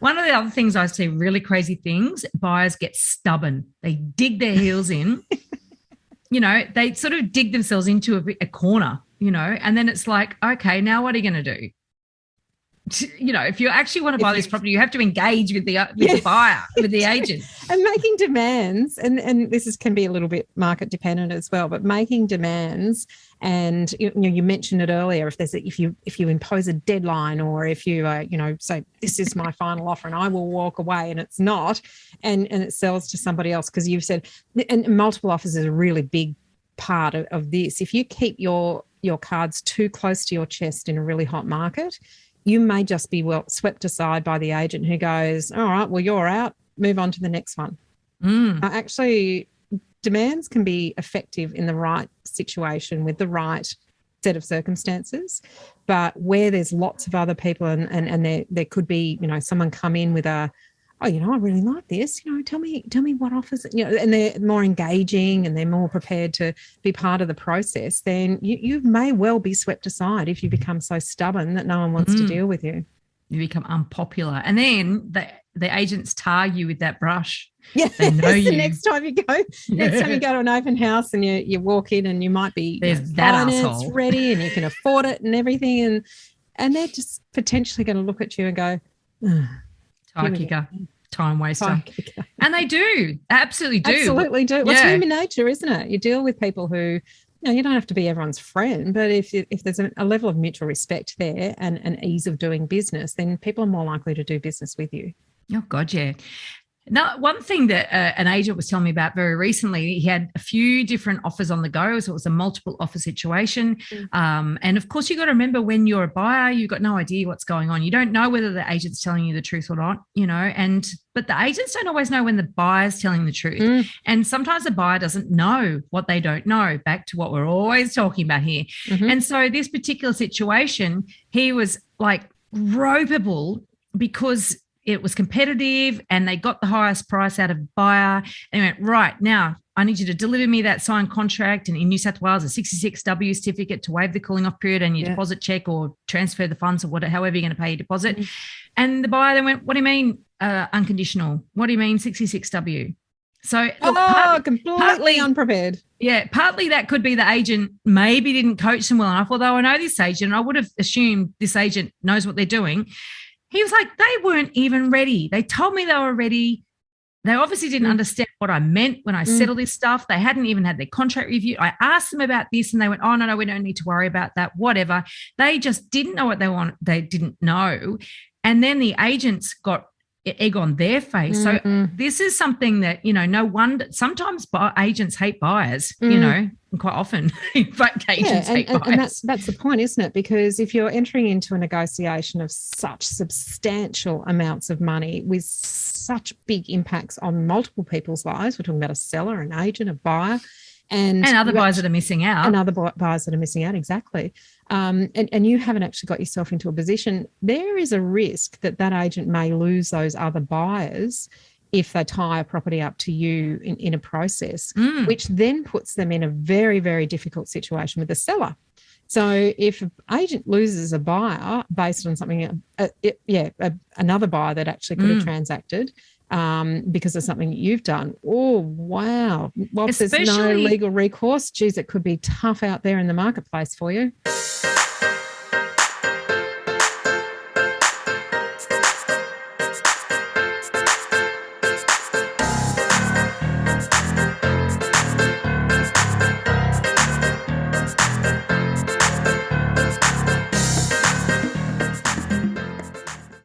One of the other things I see, really crazy things, buyers get stubborn. They dig their heels in. They sort of dig themselves into a corner, and then it's like, okay, now what are you going to do? If you actually want to buy this property, you have to engage with the buyer, with the agent. And making demands, and this can be a little bit market dependent as well, but making demands, and you mentioned it earlier, if you impose a deadline, or if you say this is my final offer and I will walk away, and it's not, and it sells to somebody else, because you've said, and multiple offers is a really big part of this. If you keep your cards too close to your chest in a really hot market, you may just be swept aside by the agent who goes, all right, well, you're out, move on to the next one. Actually, demands can be effective in the right situation with the right set of circumstances, but where there's lots of other people and there could be, someone come in with I really like this, tell me what offers, and they're more engaging and they're more prepared to be part of the process, then you may well be swept aside if you become so stubborn that no one wants to deal with you. You become unpopular. And then the agents tar you with that brush. Yeah, they know you. Next time you go to an open house and you walk in and you might be finance ready and you can afford it and everything, and they're just potentially going to look at you and go, tire kicker, time waster. And they do, absolutely do. Absolutely do. Well, it's human nature, isn't it? You deal with people who, you don't have to be everyone's friend, but if there's a level of mutual respect there and an ease of doing business, then people are more likely to do business with you. Oh, God, yeah. Now, one thing that an agent was telling me about very recently, he had a few different offers on the go. So it was a multiple offer situation. And of course, you got to remember, when you're a buyer, you've got no idea what's going on. You don't know whether the agent's telling you the truth or not, but the agents don't always know when the buyer's telling the truth. And sometimes the buyer doesn't know what they don't know, back to what we're always talking about here. And so this particular situation, he was like ropeable because it was competitive and they got the highest price out of buyer. And he went, right, now I need you to deliver me that signed contract, and in New South Wales, a 66W certificate to waive the cooling off period and your deposit check or transfer the funds or whatever, however you're going to pay your deposit. And the buyer then went, what do you mean unconditional? What do you mean 66W? So completely unprepared. Yeah, partly that could be the agent maybe didn't coach them well enough, although I know this agent, I would have assumed this agent knows what they're doing. He was like, they weren't even ready. They told me they were ready. They obviously didn't understand what I meant when I said all this stuff. They hadn't even had their contract reviewed. I asked them about this and they went, oh, no, we don't need to worry about that, whatever. They just didn't know what they want. They didn't know. And then the agents got egg on their face. So this is something that, no wonder sometimes agents hate buyers, and quite often, in fact, agents hate buyers. And that's the point, isn't it? Because if you're entering into a negotiation of such substantial amounts of money with such big impacts on multiple people's lives, we're talking about a seller, an agent, a buyer, and other buyers that are missing out. And other buyers that are missing out, exactly. And you haven't actually got yourself into a position, there is a risk that agent may lose those other buyers if they tie a property up to you in a process, which then puts them in a very, very difficult situation with the seller. So if an agent loses a buyer based on something, another buyer that actually could have transacted, because of something that you've done. Oh, wow. Well, if there's no legal recourse, geez, it could be tough out there in the marketplace for you.